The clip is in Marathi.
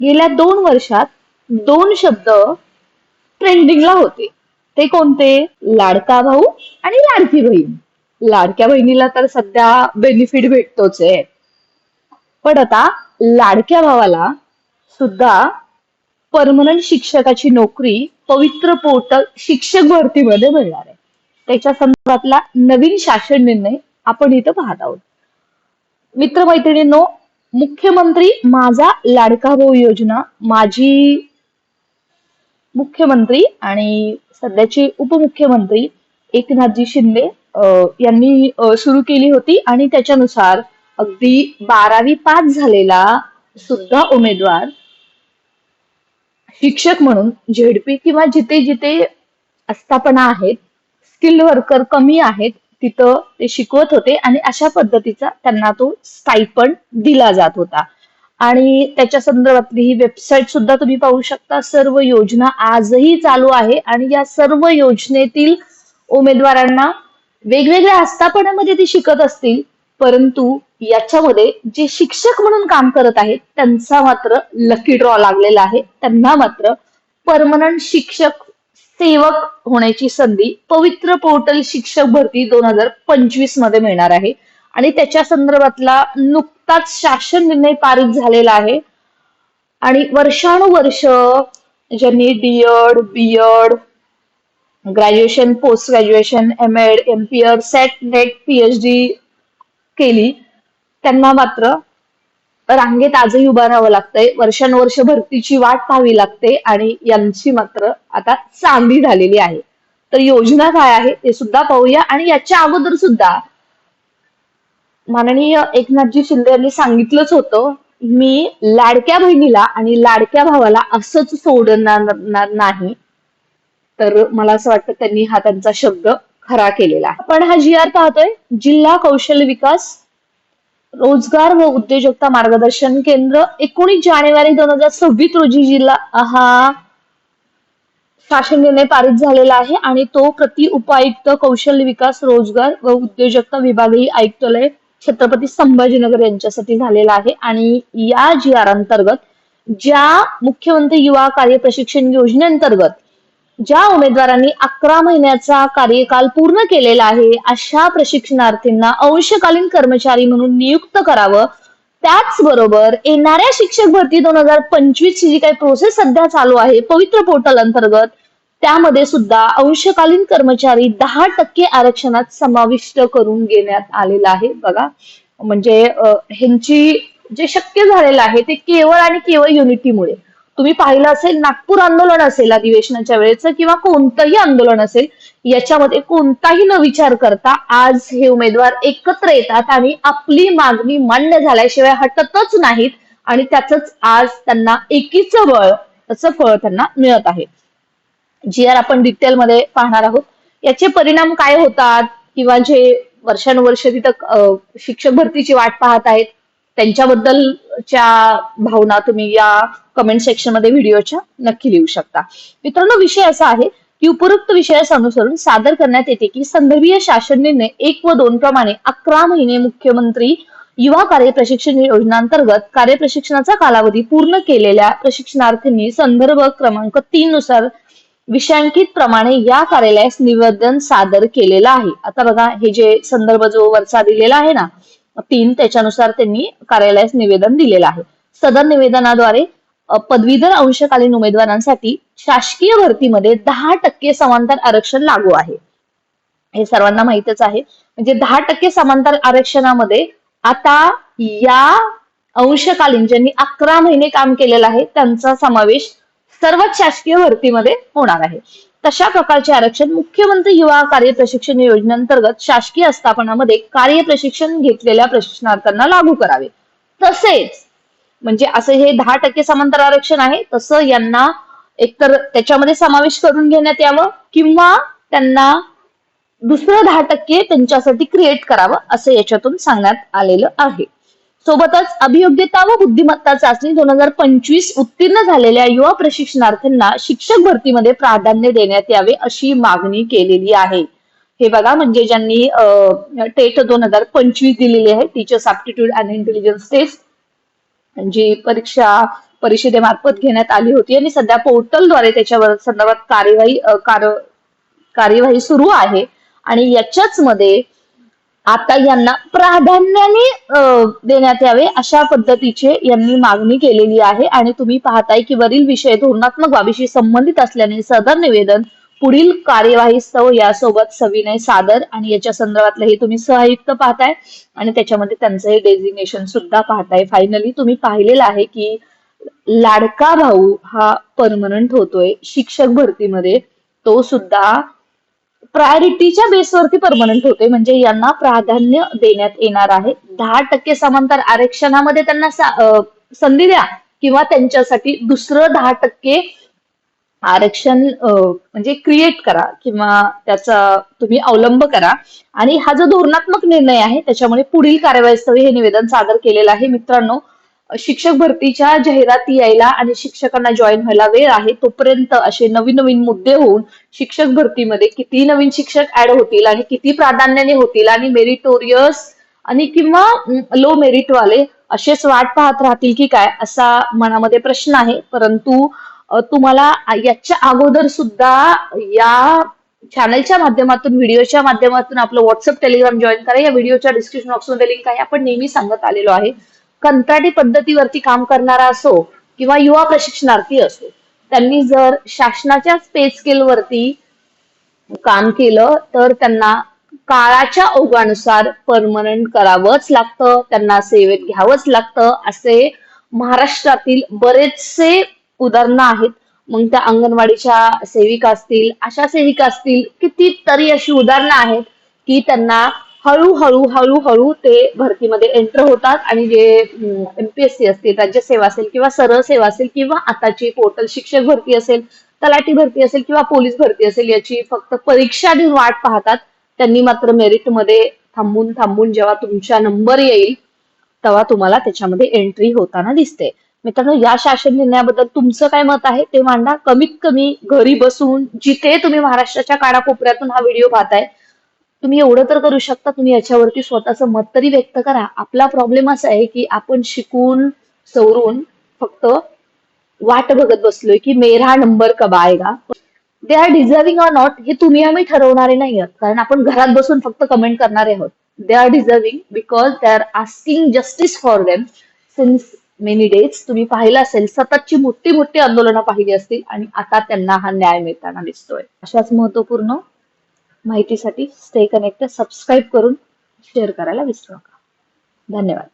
गेल्या 2 वर्षात 2 शब्द ट्रेंडिंगला होते. ते कोणते? लाडका भाऊ आणि लाडकी बहीण. लाडक्या बहिणीला तर सध्या बेनिफिट भेटतोच आहे, पण आता लाडक्या भावाला सुद्धा परमनंट शिक्षकाची नोकरी पवित्र पोर्टल शिक्षक भरतीमध्ये मिळणार आहे. त्याच्या संदर्भातला नवीन शासन निर्णय आपण इथं पाहत आहोत. मित्रमैत्रिणींनो, मुख्यमंत्री माझा लाडका भाऊ योजना माजी मुख्यमंत्री आणि सध्याचे उपमुख्यमंत्री एकनाथजी शिंदे यांनी सुरू केली होती आणि त्याच्यानुसार अगदी 12वी पास झालेला सुद्धा उमेदवार शिक्षक म्हणून झेडपी किंवा जिथे जिथे आस्थापना आहेत, स्किल्ड वर्कर कमी आहेत, तिथं ते शिकवत होते आणि अशा पद्धतीचा त्यांना तो स्टायपंड दिला जात होता. आणि त्याच्या संदर्भातली ही वेबसाईट सुद्धा तुम्ही पाहू शकता. सर्व योजना आजही चालू आहे आणि या सर्व योजनेतील उमेदवारांना वेगवेगळ्या आस्थापनामध्ये ते शिकत असतील, परंतु याच्यामध्ये जे शिक्षक म्हणून काम करत आहेत त्यांचा मात्र लकी ड्रॉ लागलेला आहे. त्यांना मात्र परमनंट शिक्षक सेवक होण्याची संधी पवित्र पोर्टल शिक्षक भरती 2025 मध्ये मिळणार आहे आणि त्याच्या संदर्भातला नुकताच शासन निर्णय पारित झालेला आहे. आणि वर्षानुवर्ष ज्यांनी DEd, BEd, graduation, post graduation, MEd, MPEd, SET, NET, PhD केली त्यांना मात्र रांगेत आजही उभं राहावं लागतंय. वर्षानुवर्ष भरतीची वाट पाहावी लागते आणि यांची मात्र आता चांदी झालेली आहे. तर योजना काय आहे ते सुद्धा पाहूया. आणि याच्या अगोदर सुद्धा माननीय एकनाथजी शिंदे यांनी सांगितलंच होतं, मी लाडक्या बहिणीला आणि लाडक्या भावाला असंच सोडणार नाही. तर मला असं वाटतं त्यांनी हा त्यांचा शब्द खरा केलेला आहे. आपण हा जी आर पाहतोय, जिल्हा कौशल्य विकास रोजगार व उद्योजकता मार्गदर्शन केंद्र 19 जानेवारी 2026 रोजी जिल्हा हा शासन निर्णय पारित झालेला आहे आणि तो प्रति उपायुक्त कौशल्य विकास रोजगार व उद्योजकता विभागीय आयुक्तालय छत्रपती संभाजीनगर यांच्यासाठी झालेला आहे. आणि या जी आर अंतर्गत ज्या मुख्यमंत्री युवा कार्य प्रशिक्षण योजनेअंतर्गत ज्या उमेदवारांनी 11 महिन्याचा कार्यकाल पूर्ण केलेला आहे अशा प्रशिक्षणार्थींना अंशकालीन कर्मचारी म्हणून नियुक्त करावं. त्याचबरोबर येणाऱ्या शिक्षक भरती 2025 ची जी काही प्रोसेस सध्या चालू आहे पवित्र पोर्टल अंतर्गत, त्यामध्ये सुद्धा अंशकालीन कर्मचारी 10% आरक्षणात समाविष्ट करून घेण्यात आलेला आहे. बघा, म्हणजे ह्यांची जे शक्य झालेलं आहे ते केवळ आणि केवळ युनिटीमुळे. तुम्ही पाहिलं असेल, नागपूर आंदोलन असेल अधिवेशनाच्या वेळेचं किंवा कोणतंही आंदोलन असेल, याच्यामध्ये कोणताही न विचार करता आज हे उमेदवार एकत्र येतात आणि आपली मागणी मान्य झाल्याशिवाय हटतच नाहीत आणि त्याचंच आज त्यांना एकीचं बळ, त्याचं फळ त्यांना मिळत आहे. जी आर आपण डिटेलमध्ये पाहणार आहोत. याचे परिणाम काय होतात किंवा जे वर्षानुवर्ष तिथं शिक्षक भरतीची वाट पाहत आहेत त्यांच्याबद्दलच्या भावना तुम्ही या कमेंट सेक्शन मध्ये व्हिडिओच्या नक्की लिहू शकता. मित्रांनो, विषय असा आहे की उपरोक्त विषयास अनुसरून सादर करण्यात येते की संदर्भीय शासन निर्णय 1 व 2 प्रमाणे 11 महिने मुख्यमंत्री युवा कार्य प्रशिक्षण योजनांतर्गत कार्य प्रशिक्षणाचा कालावधी पूर्ण केलेल्या प्रशिक्षणार्थींनी संदर्भ क्रमांक 3 नुसार विषयांकित प्रमाणे या कार्यालयास निवेदन सादर केलेलं आहे. आता बघा, हे जे संदर्भ जो वरचा दिलेला आहे ना 3, त्याच्यानुसार त्यांनी कार्यालयास निवेदन दिलेलं आहे. सदर निवेदनाद्वारे पदवीधर अंशकालीन उमेदवारांसाठी शासकीय भरतीमध्ये 10% समांतर आरक्षण लागू आहे. हे सर्वांना माहितच आहे. म्हणजे 10% समांतर आरक्षणामध्ये आता या अंशकालीन ज्यांनी 11 महिने काम केलेलं आहे त्यांचा समावेश सर्वच शासकीय भरतीमध्ये होणार आहे. तशा प्रकारचे आरक्षण मुख्यमंत्री युवा कार्य प्रशिक्षण योजनेअंतर्गत शासकीय आस्थापनामध्ये कार्य प्रशिक्षण घेतलेल्या प्रशिक्षणार्थ्यांना लागू करावे. तसेच म्हणजे असं हे 10% समांतर आरक्षण आहे, तसं यांना एकतर त्याच्यामध्ये समावेश करून घेण्यात यावं किंवा त्यांना दुसरं 10% त्यांच्यासाठी क्रिएट करावं असं याच्यातून सांगण्यात आलेलं आहे. सोबतच अभियोग्यता व बुद्धिमत्ता चाचणी 2025 उत्तीर्ण झालेल्या युवा प्रशिक्षणार्थींना शिक्षक भरतीमध्ये प्राधान्य देण्यात यावे अशी मागणी केलेली आहे. हे बघा, म्हणजे ज्यांनी टेट 2025 दिलेली आहे, teachers aptitude and intelligence test, जी परीक्षा परिषदेमार्फत घेण्यात आली होती आणि सध्या पोर्टलद्वारे त्याच्यावर संदर्भात कार्यवाही सुरू आहे. आणि याच्याच मध्ये आता यांना प्राधान्याने देण्यात यावे अशा पद्धतीचे यांनी मागणी केलेली आहे. आणि तुम्ही पाहताय की वरील विषय धोरणात्मक बाबीशी संबंधित असल्याने सदर निवेदन पुढील कार्यवाहीस्तव यासोबत सविनय सादर. आणि याच्या संदर्भातलं हे तुम्ही सहआयुक्त पाहताय आणि त्याच्यामध्ये त्यांचं हे डेझिग्नेशन सुद्धा पाहताय. फायनली तुम्ही पाहिलेलं आहे की लाडका भाऊ हा परमनंट होतोय शिक्षक भरतीमध्ये, तो सुद्धा प्रायोरिटीच्या बेसवरती परमनंट होते. म्हणजे यांना प्राधान्य देण्यात येणार आहे. 10% समांतर आरक्षणामध्ये त्यांना संधी द्या किंवा त्यांच्यासाठी दुसरं 10% आरक्षण म्हणजे क्रिएट करा किंवा त्याचा तुम्ही अवलंब करा. आणि हा जो धोरणात्मक निर्णय आहे त्याच्यामुळे पुढील कार्यवाहीस्तव हे निवेदन सादर केलेलं आहे. मित्रांनो, शिक्षक भरतीच्या जाहिराती यायला आणि शिक्षकांना जॉईन व्हायला वेळ आहे. तोपर्यंत असे नवीन नवीन मुद्दे होऊन शिक्षक भरतीमध्ये किती नवीन शिक्षक ऍड होतील आणि किती प्राधान्याने होतील आणि मेरिटोरियस आणि किंवा लो मेरिट वाले असेच वाट पाहत राहतील की काय, असा मनामध्ये प्रश्न आहे. परंतु तुम्हाला याच्या अगोदर सुद्धा या चॅनलच्या माध्यमातून, व्हिडिओच्या माध्यमातून आपलं व्हॉट्सअप टेलिग्राम जॉईन करा. या व्हिडिओच्या डिस्क्रिप्शन बॉक्समध्ये लिंक आहे. आपण नेहमी सांगत आलेलो आहे, कंत्राटी पद्धतीवरती काम करणारा असो किंवा युवा प्रशिक्षणार्थी असो, त्यांनी जर शासनाच्या पे स्केलवरती काम केलं तर त्यांना काळाच्या ओघानुसार परमनंट करावंच लागतं, त्यांना सेवेत घ्यावंच लागतं. असे महाराष्ट्रातील बरेचसे उदाहरणं आहेत. मग त्या अंगणवाडीच्या सेविका असतील, आशा सेविका असतील, कितीतरी अशी उदाहरणं आहेत की त्यांना हळूहळू हळूहळू ते भरतीमध्ये एंटर होतात. आणि जे एमपीएससी असतील, राज्य सेवा असेल किंवा सरळ सेवा असेल किंवा आताची पोर्टल शिक्षक भरती असेल, तलाठी भरती असेल किंवा पोलीस भरती असेल, याची फक्त परीक्षा देऊन वाट पाहतात. त्यांनी मात्र मेरिटमध्ये थांबून थांबून जेव्हा तुमचा नंबर येईल तेव्हा तुम्हाला त्याच्यामध्ये एंट्री होताना दिसते. मित्रांनो, या शासन निर्णयाबद्दल तुमचं काय मत आहे ते मांडा. कमीत कमी घरी बसून जिथे तुम्ही महाराष्ट्राच्या कानाकोपऱ्यातून हा व्हिडिओ पाहताय, तुम्ही एवढं तर करू शकता, तुम्ही याच्यावरती स्वतःचं मत तरी व्यक्त करा. आपला प्रॉब्लेम असा आहे की आपण शिकून सवरून फक्त वाट बघत बसलोय की मेरा नंबर कब आएगा. They are deserving or not हे तुम्ही आम्ही ठरवणारे नाही आहोत, कारण आपण घरात बसून फक्त कमेंट करणारे आहोत. They are deserving because they are asking justice for them since many days. तुम्ही पाहिलं असेल, सततची मोठी मोठी आंदोलनं पाहिली असतील आणि आता त्यांना हा न्याय मिळताना दिसतोय. अशाच महत्वपूर्ण माहितीसाठी स्टे कनेक्टेड, सबस्क्राईब करून शेअर करायला विसरू नका. धन्यवाद.